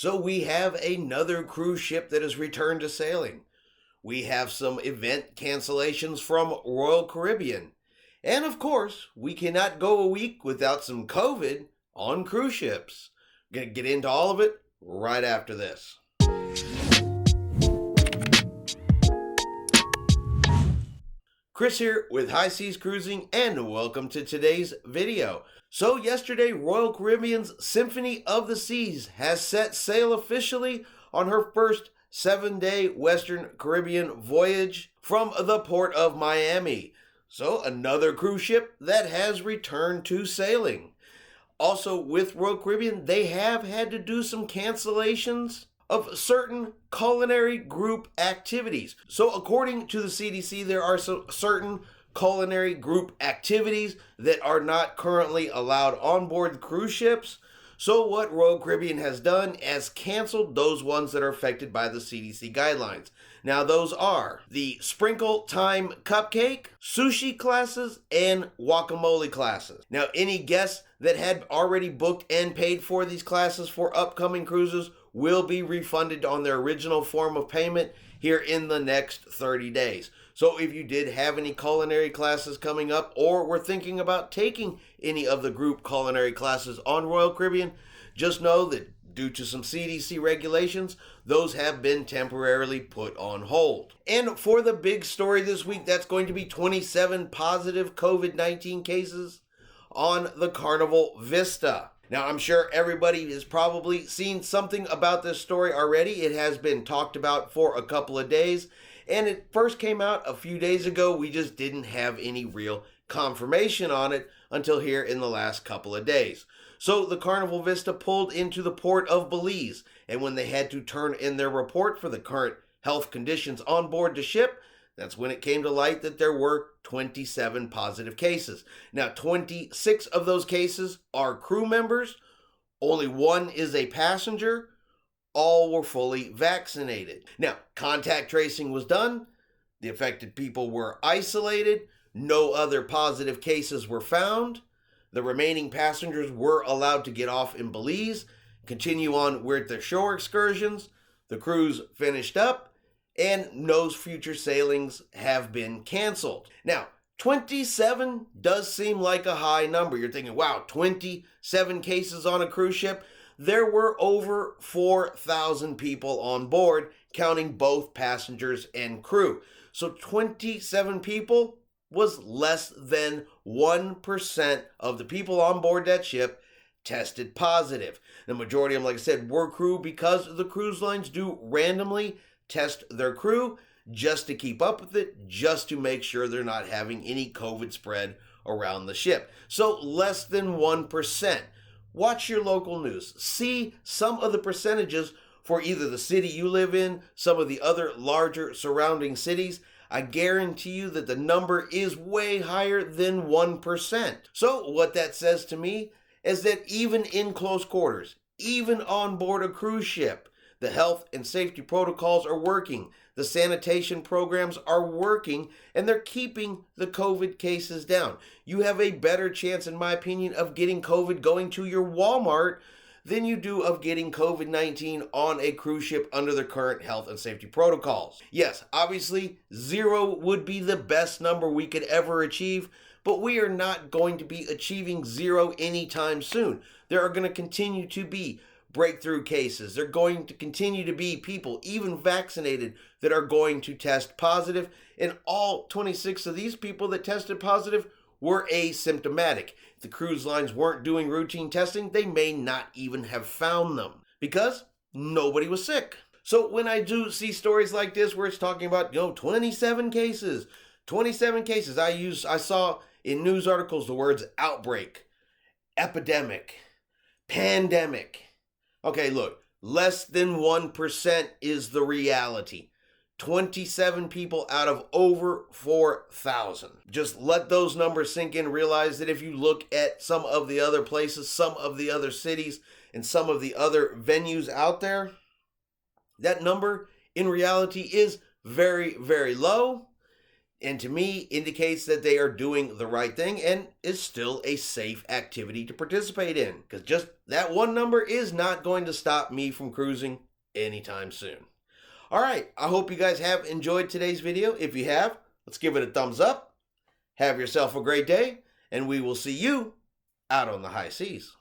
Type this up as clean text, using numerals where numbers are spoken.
So we have another cruise ship that has returned to sailing. We have some event cancellations from Royal Caribbean. And of course, we cannot go a week without some COVID on cruise ships. Gonna get into all of it right after this. Chris here with High Seas Cruising, and welcome to today's video. So yesterday, Royal Caribbean's Symphony of the Seas has set sail officially on her first 7-day Western Caribbean voyage from the port of Miami. So another cruise ship that has returned to sailing. Also with Royal Caribbean, they have had to do some cancellations of certain culinary group activities. So according to the CDC, there are certain culinary group activities that are not currently allowed on board the cruise ships. So what Royal Caribbean has done is canceled those ones that are affected by the CDC guidelines. Now those are the sprinkle time cupcake, sushi classes, and guacamole classes. Now any guests that had already booked and paid for these classes for upcoming cruises will be refunded on their original form of payment here in the next 30 days. So if you did have any culinary classes coming up or were thinking about taking any of the group culinary classes on Royal Caribbean, just know that due to some CDC regulations, those have been temporarily put on hold. And for the big story this week, that's going to be 27 positive COVID-19 cases on the Carnival Vista. Now, I'm sure everybody has probably seen something about this story already. It has been talked about for a couple of days, and it first came out a few days ago. We just didn't have any real confirmation on it until here in the last couple of days. So the Carnival Vista pulled into the port of Belize, and when they had to turn in their report for the current health conditions on board the ship, that's when it came to light that there were 27 positive cases. Now, 26 of those cases are crew members. Only one is a passenger. All were fully vaccinated. Now, contact tracing was done. The affected people were isolated. No other positive cases were found. The remaining passengers were allowed to get off in Belize, continue on with their shore excursions. The cruise finished up, and no future sailings have been canceled. Now, 27 does seem like a high number. You're thinking, wow, 27 cases on a cruise ship? There were over 4,000 people on board, counting both passengers and crew. So 27 people was less than 1% of the people on board that ship tested positive. The majority of them, like I said, were crew, because the cruise lines do randomly test their crew just to keep up with it, just to make sure they're not having any COVID spread around the ship. So less than 1%. Watch your local news. See some of the percentages for either the city you live in, some of the other larger surrounding cities. I guarantee you that the number is way higher than 1%. So what that says to me is that even in close quarters, even on board a cruise ship, the health and safety protocols are working. The sanitation programs are working, and they're keeping the COVID cases down. You have a better chance, in my opinion, of getting COVID going to your Walmart than you do of getting COVID-19 on a cruise ship under the current health and safety protocols. Yes, obviously, 0 would be the best number we could ever achieve, but we are not going to be achieving 0 anytime soon. There are going to continue to be breakthrough cases. There are going to continue to be people, even vaccinated, that are going to test positive, and all 26 of these people that tested positive were asymptomatic. If the cruise lines weren't doing routine testing, they may not even have found them because nobody was sick. So when I do see stories like this where it's talking about, 27 cases, I saw in news articles the words outbreak, epidemic, pandemic. Okay, look, less than 1% is the reality. 27 people out of over 4,000. Just let those numbers sink in. Realize that if you look at some of the other places, some of the other cities, and some of the other venues out there, that number in reality is very, very low. and to me indicates that they are doing the right thing and is still a safe activity to participate in, because just that one number is not going to stop me from cruising anytime soon. All right, I hope you guys have enjoyed today's video. If you have, let's give it a thumbs up. Have yourself a great day, and we will see you out on the high seas.